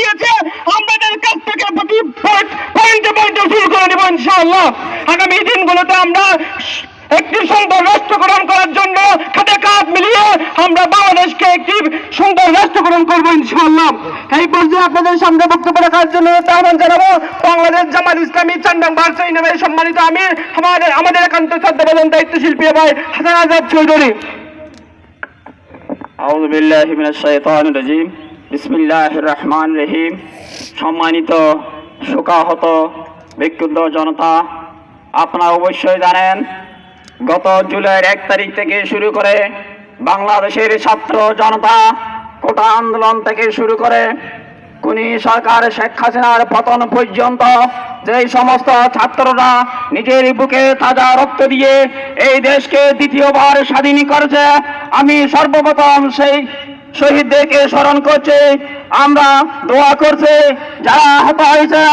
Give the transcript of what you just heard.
দিয়েছে, আমাদের কাছ থেকে প্রতি পয়েন্টে পয়েন্টে শুরু করে দেবো ইনশাআল্লাহ। আগামী দিনগুলোতে আমরা একটি সুন্দর রাষ্ট্র গ্রহণ করার জন্য খাতে কাঁধ মিলিয়ে আমরা বাংলাদেশকে একটি সুন্দর রাষ্ট্র গ্রহণ করবো ইনশাআল্লাহ। এই পর্যায়ে আপনাদের সামনে বক্তব্য রাখার জন্য আহ্বান জানাবো বাংলাদেশ জামাত ইসলামী চান্ডাং ভার্সিটি নামে সম্মানিত আমির আমাদের একান্ত শ্রদ্ধাভাজন দায়িত্বশীল প্রিয় ভাই হাসান আজাদ চৌধুরী। আউযু বিল্লাহি মিনাশ শাইতানির রাজীম। বিসমিল্লাহির রহমানির রহিম। সম্মানিত শোকাহত বিক্ষুব্ধ জনতা, আপনারা অবশ্যই জানেন গত জুলাইয়ের 1 তারিখ থেকে শুরু করে বাংলাদেশের ছাত্র জনতা কোটা আন্দোলন থেকে শুরু করে খুনি সরকার শেখ হাসিনার পতন পর্যন্ত যেই সমস্ত ছাত্ররা নিজের বুকে তাজা রক্ত দিয়ে এই দেশকে দ্বিতীয়বার স্বাধীন করেছে, আমি সর্বপ্রথম সেই শহীদদেরকে স্মরণ করছি। আমরা দোয়া করছি যারা আহত হয়েছে